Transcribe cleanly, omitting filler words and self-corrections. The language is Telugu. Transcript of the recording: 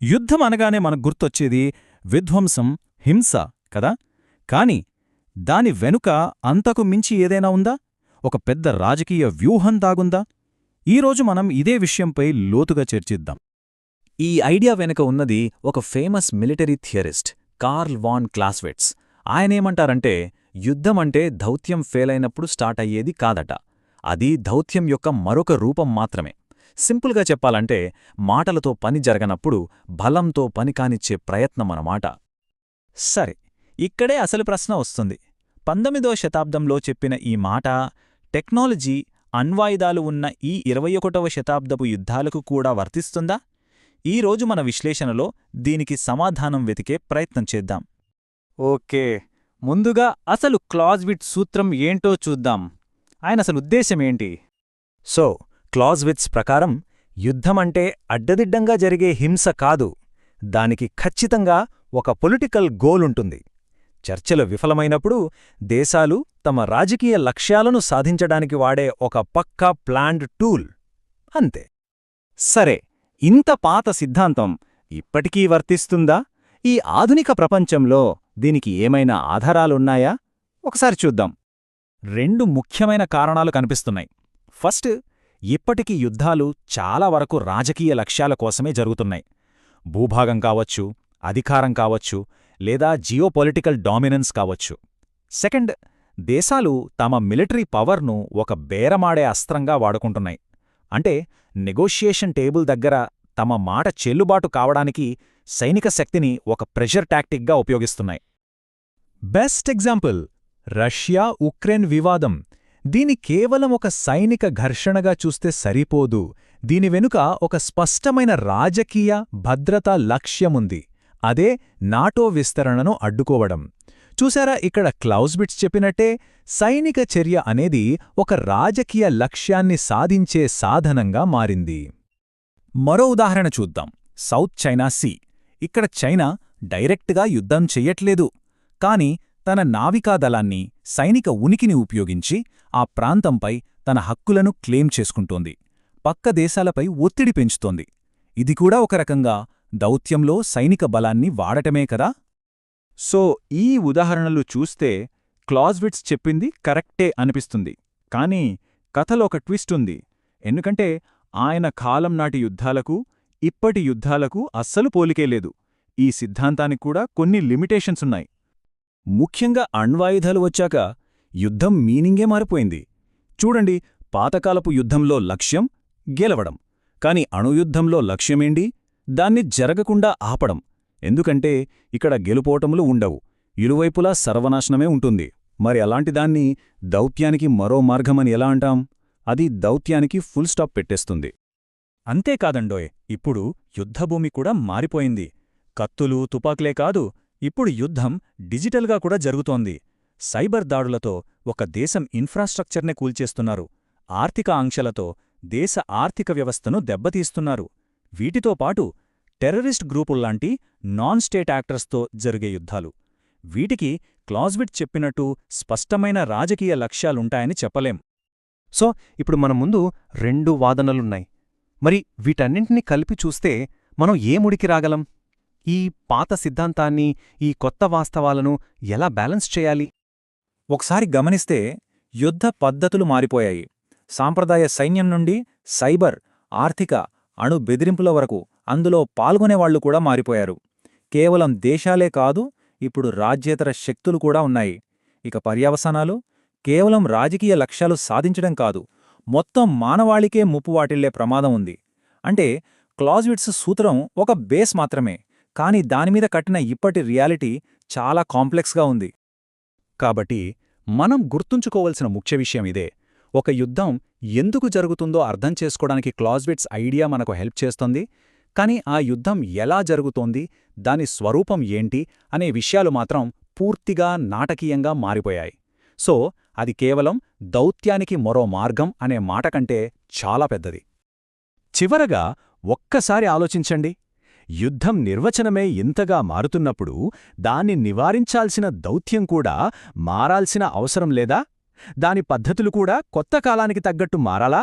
యుద్ధం అనగానే మనకు గుర్తొచ్చేది విధ్వంసం, హింస కదా. కాని దాని వెనుక అంతకు మించి ఏదైనా ఉందా? ఒక పెద్ద రాజకీయ వ్యూహం దాగుందా? ఈరోజు మనం ఇదే విషయంపై లోతుగా చర్చిద్దాం. ఈ ఐడియా వెనుక ఉన్నది ఒక famous military theorist Carl von Clausewitz. ఆయనేమంటారంటే, యుద్ధమంటే దౌత్యం ఫెయిలైనప్పుడు స్టార్ట్ అయ్యేది కాదట, అది దౌత్యం యొక్క మరొక రూపం మాత్రమే. సింపుల్గా చెప్పాలంటే, మాటలతో పని జరగనప్పుడు బలంతో పని కానిచ్చే ప్రయత్నమన్నమాట. సరే, ఇక్కడే అసలు ప్రశ్న వస్తుంది. 19వ శతాబ్దంలో చెప్పిన ఈ మాట టెక్నాలజీ, అణ్వాయుధాలు ఉన్న ఈ 21వ శతాబ్దపు యుద్ధాలకు కూడా వర్తిస్తుందా? ఈరోజు మన విశ్లేషణలో దీనికి సమాధానం వెతికే ప్రయత్నం చేద్దాం. ఓకే, ముందుగా అసలు క్లాజ్విట్జ్ సూత్రం ఏంటో చూద్దాం. ఆయనసలు ఉద్దేశమేంటి? క్లాజ్విట్జ్ ప్రకారం యుద్ధమంటే అడ్డదిడ్డంగా జరిగే హింస కాదు, దానికి ఖచ్చితంగా ఒక పొలిటికల్ గోలుంటుంది. చర్చలు విఫలమైనప్పుడు దేశాలు తమ రాజకీయ లక్ష్యాలను సాధించడానికి వాడే ఒక పక్కా ప్లాన్డ్ టూల్, అంతే. సరే, ఇంత పాత సిద్ధాంతం ఇప్పటికీ వర్తిస్తుందా? ఈ ఆధునిక ప్రపంచంలో దీనికి ఏమైనా ఆధారాలున్నాయా? ఒకసారి చూద్దాం. 2 ముఖ్యమైన కారణాలు కనిపిస్తున్నాయి. ఫస్ట్, ఇప్పటికీ యుద్ధాలు చాలా వరకు రాజకీయ లక్ష్యాల కోసమే జరుగుతున్నాయి. భూభాగం కావచ్చు, అధికారం కావచ్చు, లేదా జియోపొలిటికల్ డామినెన్స్ కావచ్చు. సెకండ్, దేశాలు తమ మిలిటరీ పవర్ను ఒక బేరమాడే అస్త్రంగా వాడుకుంటున్నాయి. అంటే నెగోషియేషన్ టేబుల్ దగ్గర తమ మాట చెల్లుబాటు కావడానికి సైనిక శక్తిని ఒక ప్రెషర్ టాక్టిక్గా ఉపయోగిస్తున్నాయి. బెస్ట్ ఎగ్జాంపుల్ రష్యా-ఉక్రెయిన్ వివాదం. దీని కేవలం ఒక సైనిక ఘర్షణగా చూస్తే సరిపోదు, దీని వెనుక ఒక స్పష్టమైన రాజకీయ, భద్రతా లక్ష్యముంది. అదే నాటో విస్తరణను అడ్డుకోవడం. చూశారా, ఇక్కడ క్లౌజ్విట్జ్ చెప్పినట్టే సైనిక చర్య అనేది ఒక రాజకీయ లక్ష్యాన్ని సాధించే సాధనంగా మారింది. మరో ఉదాహరణ చూద్దాం. South China Sea. ఇక్కడ చైనా డైరెక్ట్గా యుద్ధం చెయ్యట్లేదు, కాని తన నావికాదళాన్ని, సైనిక ఉనికిని ఉపయోగించి ఆ ప్రాంతంపై తన హక్కులను క్లెయిమ్ చేసుకుంటోంది. పక్క దేశాలపై ఒత్తిడి పెంచుతోంది. ఇది కూడా ఒక రకంగా దౌత్యంలో సైనిక బలాన్ని వాడటమే కదా. ఈ ఉదాహరణలు చూస్తే క్లాజ్విట్జ్ చెప్పింది కరెక్టే అనిపిస్తుంది. కానీ కథలో ఒక ట్విస్ట్ ఉంది. ఎందుకంటే ఆయన కాలం నాటి యుద్ధాలకు, ఇప్పటి యుద్ధాలకు అస్సలు పోలికే లేదు. ఈ సిద్ధాంతానికి కూడా కొన్ని లిమిటేషన్స్ ఉన్నాయి. ముఖ్యంగా అణ్వాయుధాలు వచ్చాక యుద్ధం మీనింగే మారిపోయింది. చూడండి, పాతకాలపు యుద్ధంలో లక్ష్యం గెలవడం, కాని అణుయుద్ధంలో లక్ష్యమేంటి? దాన్ని జరగకుండా ఆపడం. ఎందుకంటే ఇక్కడ గెలుపోటములు ఉండవు, ఇరువైపులా సర్వనాశనమే ఉంటుంది. మరి అలాంటిదాన్ని దౌత్యానికి మరో మార్గమని ఎలా అంటాం? అది దౌత్యానికి ఫుల్ స్టాప్ పెట్టేస్తుంది. అంతేకాదండోయ్, ఇప్పుడు యుద్ధభూమి కూడా మారిపోయింది. కత్తులు, తుపాకులే కాదు, ఇప్పుడు యుద్ధం డిజిటల్గా కూడా జరుగుతోంది. సైబర్ దాడులతో ఒక దేశం ఇన్ఫ్రాస్ట్రక్చర్నే కూల్చేస్తున్నారు. ఆర్థిక ఆంక్షలతో దేశ ఆర్థిక వ్యవస్థను దెబ్బతీస్తున్నారు. వీటితో పాటు టెర్రరిస్ట్ గ్రూపుల్లాంటి నాన్ స్టేట్ యాక్టర్స్తో జరిగే యుద్ధాలు. వీటికి క్లాజ్విట్జ్ చెప్పినట్టు స్పష్టమైన రాజకీయ లక్ష్యాలుంటాయని చెప్పలేం. ఇప్పుడు మన ముందు 2 వాదనలున్నాయి. మరి వీటన్నింటినీ కలిపి చూస్తే మనం ఏ ముడికి రాగలం? ఈ పాత సిద్ధాంతాన్ని, ఈ కొత్త వాస్తవాలను ఎలా బ్యాలెన్స్ చేయాలి? ఒకసారి గమనిస్తే యుద్ధ పద్ధతులు మారిపోయాయి. సాంప్రదాయ సైన్యం నుండి సైబర్, ఆర్థిక, అణు బెదిరింపుల వరకు అందులో పాల్గొనేవాళ్లు కూడా మారిపోయారు. కేవలం దేశాలే కాదు, ఇప్పుడు రాజ్యేతర శక్తులు కూడా ఉన్నాయి. ఇక పర్యవసానాలు కేవలం రాజకీయ లక్ష్యాలు సాధించడం కాదు, మొత్తం మానవాళికే ముప్పు వాటిల్లే ప్రమాదం ఉంది. అంటే క్లాజ్విట్జ్ సూత్రం ఒక బేస్ మాత్రమే, కాని దానిమీద కట్టిన ఇప్పటి రియాలిటీ చాలా కాంప్లెక్స్గా ఉంది. కాబట్టి మనం గుర్తుంచుకోవలసిన ముఖ్య విషయం ఇదే. ఒక యుద్ధం ఎందుకు జరుగుతుందో అర్థం చేసుకోవడానికి క్లాజ్విట్జ్ ఐడియా మనకు హెల్ప్ చేస్తుంది. కాని ఆ యుద్ధం ఎలా జరుగుతోంది, దాని స్వరూపం ఏంటి అనే విషయాలు మాత్రం పూర్తిగా నాటకీయంగా మారిపోయాయి. అది కేవలం దౌత్యానికి మరో మార్గం అనే మాట కంటే చాలా పెద్దది. చివరగా ఒక్కసారి ఆలోచించండి. యుద్ధం నిర్వచనమే ఇంతగా మారుతున్నప్పుడు దాన్ని నివారించాల్సిన దౌత్యం కూడా మారాల్సిన అవసరం లేదా? దాని పద్ధతులు కూడా కొత్త కాలానికి తగ్గట్టు మారాలా?